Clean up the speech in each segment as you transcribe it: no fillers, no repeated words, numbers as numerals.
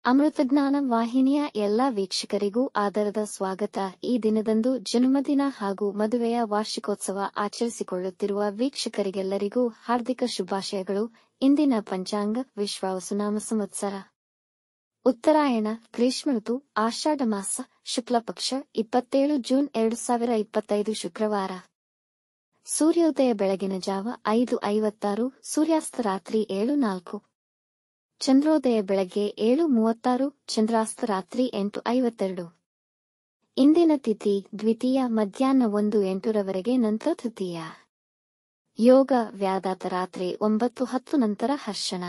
ಅಮೃತಜ್ಞಾನ ವಾಹಿನಿಯ ಎಲ್ಲಾ ವೀಕ್ಷಕರಿಗೂ ಆದರದ ಸ್ವಾಗತ. ಈ ದಿನದಂದು ಜನ್ಮದಿನ ಹಾಗೂ ಮದುವೆಯ ವಾರ್ಷಿಕೋತ್ಸವ ಆಚರಿಸಿಕೊಳ್ಳುತ್ತಿರುವ ವೀಕ್ಷಕರಿಗೆಲ್ಲರಿಗೂ ಹಾರ್ದಿಕ ಶುಭಾಶಯಗಳು. ಇಂದಿನ ಪಂಚಾಂಗ ವಿಶ್ವಾವಸುನಾಮ ಸಂವತ್ಸರ ಉತ್ತರಾಯಣ ಗ್ರೀಷ್ಮ ಋತು ಆಷಾಢ ಮಾಸ ಶುಕ್ಲಪಕ್ಷ 27 ಜೂನ್ 2025 ಶುಕ್ರವಾರ. ಸೂರ್ಯೋದಯ ಬೆಳಗಿನ ಜಾವ 5:56, ಸೂರ್ಯಾಸ್ತ ರಾತ್ರಿ 7:04. ಚಂದ್ರೋದಯ ಬೆಳಗ್ಗೆ 7:36, ಚಂದ್ರಾಸ್ತ ರಾತ್ರಿ 8:52. ಇಂದಿನ ತಿಥಿ ದ್ವಿತೀಯ ಮಧ್ಯಾಹ್ನ 1:08 ರವರೆಗೆ, ನಂತರ ತೃತೀಯ. ಯೋಗ ವ್ಯಾದಾತ ರಾತ್ರಿ 9:10 ನಂತರ ಹರ್ಷಣ.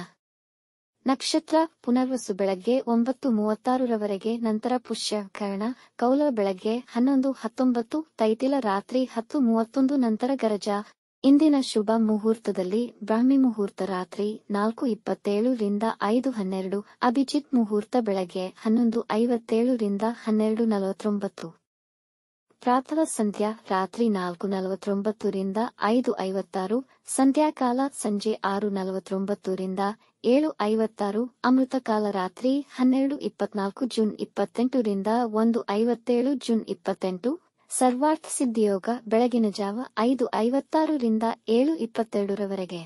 ನಕ್ಷತ್ರ ಪುನರ್ವಸು ಬೆಳಗ್ಗೆ 9:36 ರವರೆಗೆ, ನಂತರ ಪುಷ್ಯ ಕರ್ಣ. ಕೌಲ ಬೆಳಗ್ಗೆ 11:19, ತೈತಿಲ ರಾತ್ರಿ 10:31 ನಂತರ ಗರಜ. ಇಂದಿನ ಶುಭ ಮುಹೂರ್ತದಲ್ಲಿ ಬ್ರಾಹ್ಮಿ ಮುಹೂರ್ತ ರಾತ್ರಿ 4:27 ರಿಂದ 5:12, ಅಭಿಜಿತ್ ಮುಹೂರ್ತ ಬೆಳಗ್ಗೆ 11:57 ರಿಂದ 12:49. ಪ್ರಾತಃ ಸಂಧ್ಯಾ ರಾತ್ರಿ 4:49 ರಿಂದ 5:56, ಸಂಧ್ಯಾಕಾಲ ಸಂಜೆ 6:49 ರಿಂದ 7:56, ಅಮೃತಕಾಲ ರಾತ್ರಿ 12:24 ಜೂನ್ 28 ರಿಂದ 1:57 ಜೂನ್ 28. ಸರ್ವಾರ್ಥ ಸಿದ್ಧಿಯೋಗ ಬೆಳಗಿನ ಜಾವ 5:56 ರಿಂದ 7:22 ರವರೆಗೆ.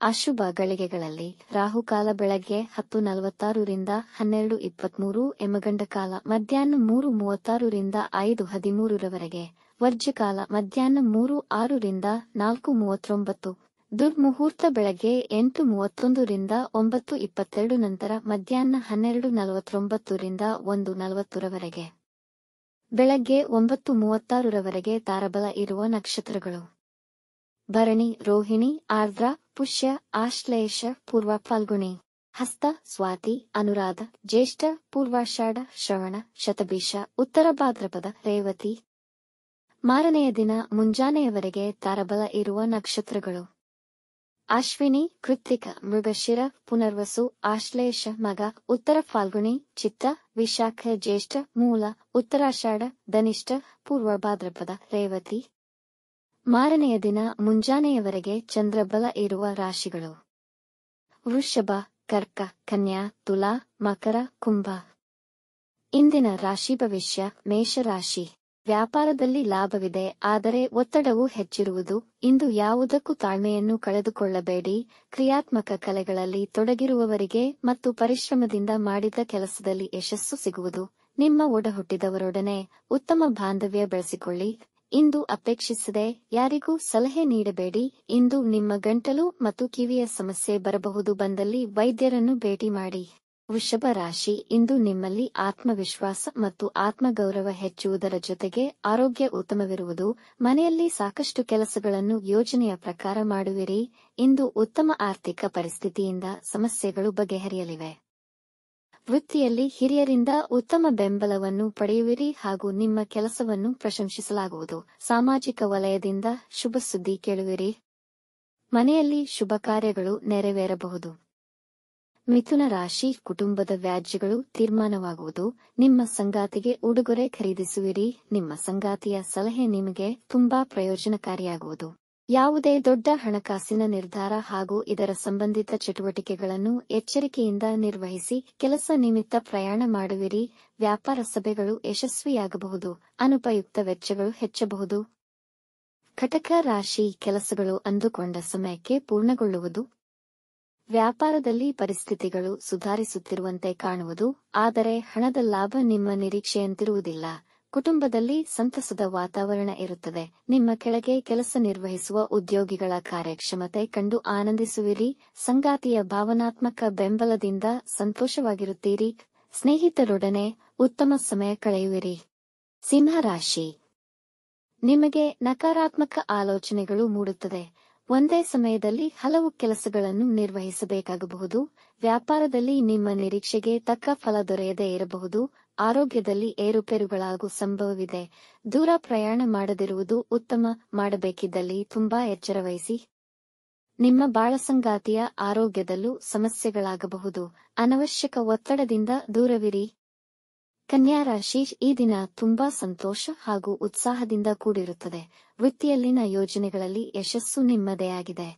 ಅಶುಭ ಗಳಿಗೆಗಳಲ್ಲಿ ರಾಹುಕಾಲ ಬೆಳಗ್ಗೆ 10:46 ರಿಂದ 12:23, ಯಮಗಂಡ ಕಾಲ ಮಧ್ಯಾಹ್ನ 3:36 ರಿಂದ 5:13 ರವರೆಗೆ, ವರ್ಜ್ಯಕಾಲ ಮಧ್ಯಾಹ್ನ 3:06 ರಿಂದ 4:39. ದುರ್ಮುಹೂರ್ತ ಬೆಳಗ್ಗೆ 8:31 ರಿಂದ 9:22 ನಂತರ ಮಧ್ಯಾಹ್ನ 12:49 ರಿಂದ 1:40 ರವರೆಗೆ. ಬೆಳಗ್ಗೆ 9:36 ರವರೆಗೆ ತಾರಬಲ ಇರುವ ನಕ್ಷತ್ರಗಳು: ಭರಣಿ, ರೋಹಿಣಿ, ಆರ್ದ್ರ, ಪುಷ್ಯ, ಆಶ್ಲೇಷ, ಪೂರ್ವ ಫಾಲ್ಗುಣಿ, ಹಸ್ತ, ಸ್ವಾತಿ, ಅನುರಾಧ, ಜ್ಯೇಷ್ಠ, ಪೂರ್ವಾಷಾಢ, ಶ್ರವಣ, ಶತಭಿಷ, ಉತ್ತರ ಭಾದ್ರಪದ, ರೇವತಿ. ಮಾರನೆಯ ದಿನ ಮುಂಜಾನೆಯವರೆಗೆ ತಾರಬಲ ಇರುವ ನಕ್ಷತ್ರಗಳು: ಅಶ್ವಿನಿ, ಕೃತ್ತಿಕ, ಮೃಗಶಿರ, ಪುನರ್ವಸು, ಆಶ್ಲೇಷ, ಮಗ, ಉತ್ತರ ಫಾಲ್ಗುಣಿ, ಚಿತ್ತ, ವಿಶಾಖ, ಜ್ಯೇಷ್ಠ, ಮೂಲ, ಉತ್ತರಾಷಾಢ, ಧನಿಷ್ಠ, ಪೂರ್ವ ಭಾದ್ರಪದ, ರೇವತಿ. ಮಾರನೆಯ ದಿನ ಮುಂಜಾನೆಯವರೆಗೆ ಚಂದ್ರಬಲ ಇರುವ ರಾಶಿಗಳು: ವೃಷಭ, ಕರ್ಕ, ಕನ್ಯಾ, ತುಲಾ, ಮಕರ, ಕುಂಭ. ಇಂದಿನ ರಾಶಿ ಭವಿಷ್ಯ: ಮೇಷರಾಶಿ. ವ್ಯಾಪಾರದಲ್ಲಿ ಲಾಭವಿದೆ, ಆದರೆ ಒತ್ತಡವು ಹೆಚ್ಚಿರುವುದು. ಇಂದು ಯಾವುದಕ್ಕೂ ತಾಳ್ಮೆಯನ್ನು ಕಳೆದುಕೊಳ್ಳಬೇಡಿ. ಕ್ರಿಯಾತ್ಮಕ ಕಲೆಗಳಲ್ಲಿ ತೊಡಗಿರುವವರಿಗೆ ಮತ್ತು ಪರಿಶ್ರಮದಿಂದ ಮಾಡಿದ ಕೆಲಸದಲ್ಲಿ ಯಶಸ್ಸು ಸಿಗುವುದು. ನಿಮ್ಮ ಒಡಹುಟ್ಟಿದವರೊಡನೆ ಉತ್ತಮ ಬಾಂಧವ್ಯ ಬೆಳೆಸಿಕೊಳ್ಳಿ. ಇಂದು ಅಪೇಕ್ಷಿಸದೆ ಯಾರಿಗೂ ಸಲಹೆ ನೀಡಬೇಡಿ. ಇಂದು ನಿಮ್ಮ ಗಂಟಲು ಮತ್ತು ಕಿವಿಯ ಸಮಸ್ಯೆ ಬರಬಹುದು, ಬಂದಲ್ಲಿ ವೈದ್ಯರನ್ನು ಭೇಟಿ ಮಾಡಿ. ವೃಷಭ ರಾಶಿ. ಇಂದು ನಿಮ್ಮಲ್ಲಿ ಆತ್ಮವಿಶ್ವಾಸ ಮತ್ತು ಆತ್ಮಗೌರವ ಹೆಚ್ಚುವುದರ ಜೊತೆಗೆ ಆರೋಗ್ಯ ಉತ್ತಮವಿರುವುದು. ಮನೆಯಲ್ಲಿ ಸಾಕಷ್ಟು ಕೆಲಸಗಳನ್ನು ಯೋಜನೆಯ ಪ್ರಕಾರ ಮಾಡುವಿರಿ. ಇಂದು ಉತ್ತಮ ಆರ್ಥಿಕ ಪರಿಸ್ಥಿತಿಯಿಂದ ಸಮಸ್ಯೆಗಳು ಬಗೆಹರಿಯಲಿವೆ. ವೃತ್ತಿಯಲ್ಲಿ ಹಿರಿಯರಿಂದ ಉತ್ತಮ ಬೆಂಬಲವನ್ನು ಪಡೆಯುವಿರಿ ಹಾಗೂ ನಿಮ್ಮ ಕೆಲಸವನ್ನು ಪ್ರಶಂಸಿಸಲಾಗುವುದು. ಸಾಮಾಜಿಕ ವಲಯದಿಂದ ಶುಭ ಸುದ್ದಿ ಕೇಳುವಿರಿ. ಮನೆಯಲ್ಲಿ ಶುಭ ಕಾರ್ಯಗಳು ನೆರವೇರಬಹುದು. ಮಿಥುನ ರಾಶಿ. ಕುಟುಂಬದ ವ್ಯಾಜ್ಯಗಳು ತೀರ್ಮಾನವಾಗುವುದು. ನಿಮ್ಮ ಸಂಗಾತಿಗೆ ಉಡುಗೊರೆ ಖರೀದಿಸುವಿರಿ. ನಿಮ್ಮ ಸಂಗಾತಿಯ ಸಲಹೆ ನಿಮಗೆ ತುಂಬಾ ಪ್ರಯೋಜನಕಾರಿಯಾಗುವುದು. ಯಾವುದೇ ದೊಡ್ಡ ಹಣಕಾಸಿನ ನಿರ್ಧಾರ ಹಾಗೂ ಇದರ ಸಂಬಂಧಿತ ಚಟುವಟಿಕೆಗಳನ್ನು ಎಚ್ಚರಿಕೆಯಿಂದ ನಿರ್ವಹಿಸಿ. ಕೆಲಸ ನಿಮಿತ್ತ ಪ್ರಯಾಣ ಮಾಡುವಿರಿ. ವ್ಯಾಪಾರ ಸಭೆಗಳು ಯಶಸ್ವಿಯಾಗಬಹುದು. ಅನುಪಯುಕ್ತ ವೆಚ್ಚಗಳು ಹೆಚ್ಚಬಹುದು. ಕಟಕ ರಾಶಿ. ಕೆಲಸಗಳು ಅಂದುಕೊಂಡ ಸಮಯಕ್ಕೆ ಪೂರ್ಣಗೊಳ್ಳುವುದು. ವ್ಯಾಪಾರದಲ್ಲಿ ಪರಿಸ್ಥಿತಿಗಳು ಸುಧಾರಿಸುತ್ತಿರುವಂತೆ ಕಾಣುವುದು, ಆದರೆ ಹಣದ ಲಾಭ ನಿಮ್ಮ ನಿರೀಕ್ಷೆಯಂತಿರುವುದಿಲ್ಲ. ಕುಟುಂಬದಲ್ಲಿ ಸಂತಸದ ವಾತಾವರಣ ಇರುತ್ತದೆ. ನಿಮ್ಮ ಕೆಳಗೆ ಕೆಲಸ ನಿರ್ವಹಿಸುವ ಉದ್ಯೋಗಿಗಳ ಕಾರ್ಯಕ್ಷಮತೆ ಕಂಡು ಆನಂದಿಸುವಿರಿ. ಸಂಗಾತಿಯ ಭಾವನಾತ್ಮಕ ಬೆಂಬಲದಿಂದ ಸಂತೋಷವಾಗಿರುತ್ತೀರಿ. ಸ್ನೇಹಿತರೊಡನೆ ಉತ್ತಮ ಸಮಯ ಕಳೆಯುವಿರಿ. ಸಿಂಹ ರಾಶಿ. ನಿಮಗೆ ನಕಾರಾತ್ಮಕ ಆಲೋಚನೆಗಳು ಮೂಡುತ್ತದೆ. ಒಂದೇ ಸಮಯದಲ್ಲಿ ಹಲವು ಕೆಲಸಗಳನ್ನು ನಿರ್ವಹಿಸಬೇಕಾಗಬಹುದು. ವ್ಯಾಪಾರದಲ್ಲಿ ನಿಮ್ಮ ನಿರೀಕ್ಷೆಗೆ ತಕ್ಕ ಫಲ ದೊರೆಯದೇ ಇರಬಹುದು. ಆರೋಗ್ಯದಲ್ಲಿ ಏರುಪೇರುಗಳಾಗುವ ಸಂಭವವಿದೆ. ದೂರ ಪ್ರಯಾಣ ಮಾಡದಿರುವುದು ಉತ್ತಮ. ಮಾಡಬೇಕಿದ್ದಲ್ಲಿ ತುಂಬಾ ಎಚ್ಚರವಹಿಸಿ. ನಿಮ್ಮ ಬಾಳಸಂಗಾತಿಯ ಆರೋಗ್ಯದಲ್ಲೂ ಸಮಸ್ಯೆಗಳಾಗಬಹುದು. ಅನವಶ್ಯಕ ಒತ್ತಡದಿಂದ ದೂರವಿರಿ. ಕನ್ಯಾ ರಾಶಿ. ಈ ದಿನ ತುಂಬಾ ಸಂತೋಷ ಹಾಗೂ ಉತ್ಸಾಹದಿಂದ ಕೂಡಿರುತ್ತದೆ. ವೃತ್ತಿಯಲ್ಲಿನ ಯೋಜನೆಗಳಲ್ಲಿ ಯಶಸ್ಸು ನಿಮ್ಮದೇ ಆಗಿದೆ.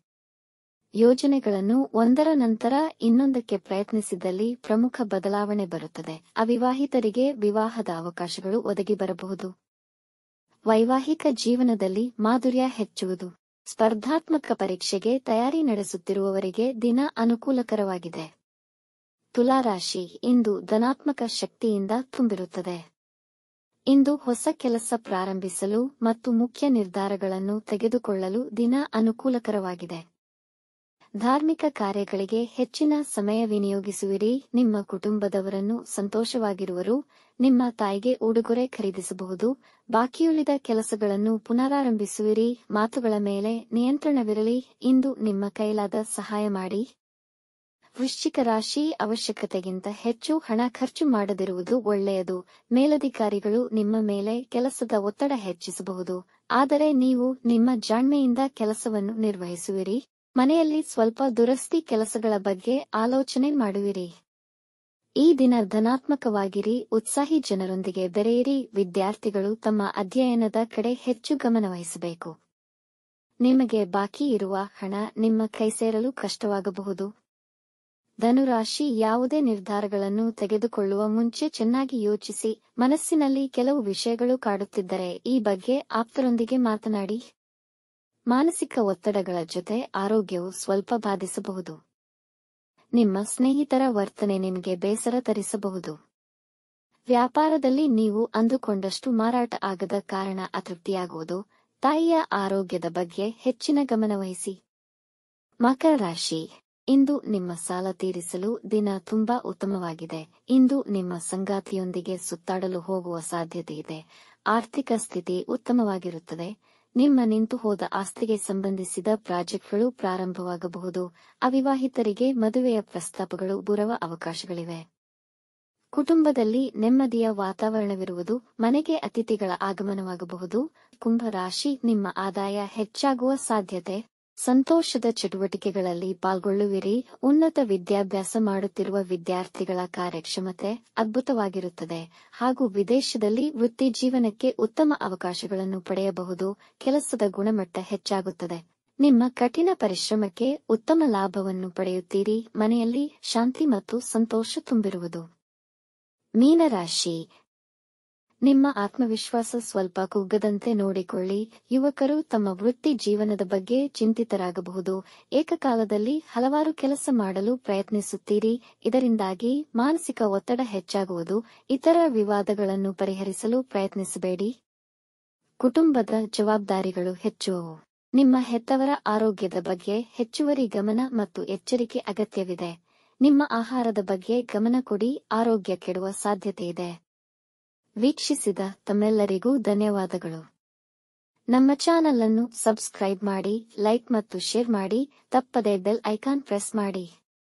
ಯೋಜನೆಗಳನ್ನು ಒಂದರ ನಂತರ ಇನ್ನೊಂದಕ್ಕೆ ಪ್ರಯತ್ನಿಸಿದಲ್ಲಿ ಪ್ರಮುಖ ಬದಲಾವಣೆ ಬರುತ್ತದೆ. ಅವಿವಾಹಿತರಿಗೆ ವಿವಾಹದ ಅವಕಾಶಗಳು ಒದಗಿ ಬರಬಹುದು. ವೈವಾಹಿಕ ಜೀವನದಲ್ಲಿ ಮಾಧುರ್ಯ ಹೆಚ್ಚುವುದು. ಸ್ಪರ್ಧಾತ್ಮಕ ಪರೀಕ್ಷೆಗೆ ತಯಾರಿ ನಡೆಸುತ್ತಿರುವವರಿಗೆ ದಿನ ಅನುಕೂಲಕರವಾಗಿದೆ. ತುಲಾರಾಶಿ ಇಂದು ಧನಾತ್ಮಕ ಶಕ್ತಿಯಿಂದ ತುಂಬಿರುತ್ತದೆ. ಇಂದು ಹೊಸ ಕೆಲಸ ಪ್ರಾರಂಭಿಸಲು ಮತ್ತು ಮುಖ್ಯ ನಿರ್ಧಾರಗಳನ್ನು ತೆಗೆದುಕೊಳ್ಳಲು ದಿನ ಅನುಕೂಲಕರವಾಗಿದೆ. ಧಾರ್ಮಿಕ ಕಾರ್ಯಗಳಿಗೆ ಹೆಚ್ಚಿನ ಸಮಯ ವಿನಿಯೋಗಿಸುವಿರಿ. ನಿಮ್ಮ ಕುಟುಂಬದವರನ್ನು ಸಂತೋಷವಾಗಿರುವರು. ನಿಮ್ಮ ತಾಯಿಗೆ ಉಡುಗೊರೆ ಖರೀದಿಸಬಹುದು. ಬಾಕಿಯುಳಿದ ಕೆಲಸಗಳನ್ನು ಪುನರಾರಂಭಿಸುವಿರಿ. ಮಾತುಗಳ ಮೇಲೆ ನಿಯಂತ್ರಣವಿರಲಿ. ಇಂದು ನಿಮ್ಮ ಕೈಲಾದ ಸಹಾಯ ಮಾಡಿ. ವೃಶ್ಚಿಕ ರಾಶಿ ಅವಶ್ಯಕತೆಗಿಂತ ಹೆಚ್ಚು ಹಣ ಖರ್ಚು ಮಾಡದಿರುವುದು ಒಳ್ಳೆಯದು. ಮೇಲಧಿಕಾರಿಗಳು ನಿಮ್ಮ ಮೇಲೆ ಕೆಲಸದ ಒತ್ತಡ ಹೆಚ್ಚಿಸಬಹುದು, ಆದರೆ ನೀವು ನಿಮ್ಮ ಜಾಣ್ಮೆಯಿಂದ ಕೆಲಸವನ್ನು ನಿರ್ವಹಿಸುವಿರಿ. ಮನೆಯಲ್ಲಿ ಸ್ವಲ್ಪ ದುರಸ್ತಿ ಕೆಲಸಗಳ ಬಗ್ಗೆ ಆಲೋಚನೆ ಮಾಡುವಿರಿ. ಈ ದಿನ ಧನಾತ್ಮಕವಾಗಿರಿ. ಉತ್ಸಾಹಿ ಜನರೊಂದಿಗೆ ಬೆರೆಯಿರಿ. ವಿದ್ಯಾರ್ಥಿಗಳು ತಮ್ಮ ಅಧ್ಯಯನದ ಕಡೆ ಹೆಚ್ಚು ಗಮನವಹಿಸಬೇಕು. ನಿಮಗೆ ಬಾಕಿ ಇರುವ ಹಣ ನಿಮ್ಮ ಕೈ ಸೇರಲು ಕಷ್ಟವಾಗಬಹುದು. ಧನುರಾಶಿ ಯಾವುದೇ ನಿರ್ಧಾರಗಳನ್ನು ತೆಗೆದುಕೊಳ್ಳುವ ಮುಂಚೆ ಚೆನ್ನಾಗಿ ಯೋಚಿಸಿ. ಮನಸ್ಸಿನಲ್ಲಿ ಕೆಲವು ವಿಷಯಗಳು ಕಾಡುತ್ತಿದ್ದರೆ ಈ ಬಗ್ಗೆ ಆಪ್ತರೊಂದಿಗೆ ಮಾತನಾಡಿ. ಮಾನಸಿಕ ಒತ್ತಡಗಳ ಜೊತೆ ಆರೋಗ್ಯವು ಸ್ವಲ್ಪ ಬಾಧಿಸಬಹುದು. ನಿಮ್ಮ ಸ್ನೇಹಿತರ ವರ್ತನೆ ನಿಮಗೆ ಬೇಸರ ತರಿಸಬಹುದು. ವ್ಯಾಪಾರದಲ್ಲಿ ನೀವು ಅಂದುಕೊಂಡಷ್ಟು ಮಾರಾಟ ಆಗದ ಕಾರಣ ಅತೃಪ್ತಿಯಾಗುವುದು. ತಾಯಿಯ ಆರೋಗ್ಯದ ಬಗ್ಗೆ ಹೆಚ್ಚಿನ ಗಮನವಹಿಸಿ. ಮಕರ ರಾಶಿ ಇಂದು ನಿಮ್ಮ ಸಾಲ ತೀರಿಸಲು ದಿನ ತುಂಬಾ ಉತ್ತಮವಾಗಿದೆ. ಇಂದು ನಿಮ್ಮ ಸಂಗಾತಿಯೊಂದಿಗೆ ಸುತ್ತಾಡಲು ಹೋಗುವ ಸಾಧ್ಯತೆಯಿದೆ. ಆರ್ಥಿಕ ಸ್ಥಿತಿ ಉತ್ತಮವಾಗಿರುತ್ತದೆ. ನಿಮ್ಮ ನಿಂತು ಹೋದ ಆಸ್ತಿಗೆ ಸಂಬಂಧಿಸಿದ ಪ್ರಾಜೆಕ್ಟ್ಗಳು ಪ್ರಾರಂಭವಾಗಬಹುದು. ಅವಿವಾಹಿತರಿಗೆ ಮದುವೆಯ ಪ್ರಸ್ತಾಪಗಳು ಬರುವ ಅವಕಾಶಗಳಿವೆ. ಕುಟುಂಬದಲ್ಲಿ ನೆಮ್ಮದಿಯ ವಾತಾವರಣವಿರುವುದು. ಮನೆಗೆ ಅತಿಥಿಗಳ ಆಗಮನವಾಗಬಹುದು. ಕುಂಭ ರಾಶಿ ನಿಮ್ಮ ಆದಾಯ ಹೆಚ್ಚಾಗುವ ಸಾಧ್ಯತೆ. ಸಂತೋಷದ ಚಟುವಟಿಕೆಗಳಲ್ಲಿ ಪಾಲ್ಗೊಳ್ಳುವಿರಿ. ಉನ್ನತ ವಿದ್ಯಾಭ್ಯಾಸ ಮಾಡುತ್ತಿರುವ ವಿದ್ಯಾರ್ಥಿಗಳ ಕಾರ್ಯಕ್ಷಮತೆ ಅದ್ಭುತವಾಗಿರುತ್ತದೆ ಹಾಗೂ ವಿದೇಶದಲ್ಲಿ ವೃತ್ತಿ ಜೀವನಕ್ಕೆ ಉತ್ತಮ ಅವಕಾಶಗಳನ್ನು ಪಡೆಯಬಹುದು. ಕೆಲಸದ ಗುಣಮಟ್ಟ ಹೆಚ್ಚಾಗುತ್ತದೆ. ನಿಮ್ಮ ಕಠಿಣ ಪರಿಶ್ರಮಕ್ಕೆ ಉತ್ತಮ ಲಾಭವನ್ನು ಪಡೆಯುತ್ತೀರಿ. ಮನೆಯಲ್ಲಿ ಶಾಂತಿ ಮತ್ತು ಸಂತೋಷ ತುಂಬಿರುವುದು. ಮೀನರಾಶಿ ನಿಮ್ಮ ಆತ್ಮವಿಶ್ವಾಸ ಸ್ವಲ್ಪ ಕುಗ್ಗದಂತೆ ನೋಡಿಕೊಳ್ಳಿ. ಯುವಕರು ತಮ್ಮ ವೃತ್ತಿ ಜೀವನದ ಬಗ್ಗೆ ಚಿಂತಿತರಾಗಬಹುದು. ಏಕಕಾಲದಲ್ಲಿ ಹಲವಾರು ಕೆಲಸ ಮಾಡಲು ಪ್ರಯತ್ನಿಸುತ್ತೀರಿ. ಇದರಿಂದಾಗಿ ಮಾನಸಿಕ ಒತ್ತಡ ಹೆಚ್ಚಾಗುವುದು. ಇತರ ವಿವಾದಗಳನ್ನು ಪರಿಹರಿಸಲು ಪ್ರಯತ್ನಿಸಬೇಡಿ. ಕುಟುಂಬದ ಜವಾಬ್ದಾರಿಗಳು ಹೆಚ್ಚುವವು. ನಿಮ್ಮ ಹೆತ್ತವರ ಆರೋಗ್ಯದ ಬಗ್ಗೆ ಹೆಚ್ಚುವರಿ ಗಮನ ಮತ್ತು ಎಚ್ಚರಿಕೆ ಅಗತ್ಯವಿದೆ. ನಿಮ್ಮ ಆಹಾರದ ಬಗ್ಗೆ ಗಮನ ಕೊಡಿ. ಆರೋಗ್ಯ ಕೆಡುವ ಸಾಧ್ಯತೆಯಿದೆ. ವೀಕ್ಷಿಸಿದ ತಮ್ಮೆಲ್ಲರಿಗೂ ಧನ್ಯವಾದಗಳು. ನಮ್ಮ ಚಾನಲ್ ಅನ್ನು ಸಬ್ಸ್ಕ್ರೈಬ್ ಮಾಡಿ, ಲೈಕ್ ಮತ್ತು ಶೇರ್ ಮಾಡಿ. ತಪ್ಪದೆ ಬೆಲ್ ಐಕಾನ್ ಪ್ರೆಸ್ ಮಾಡಿ.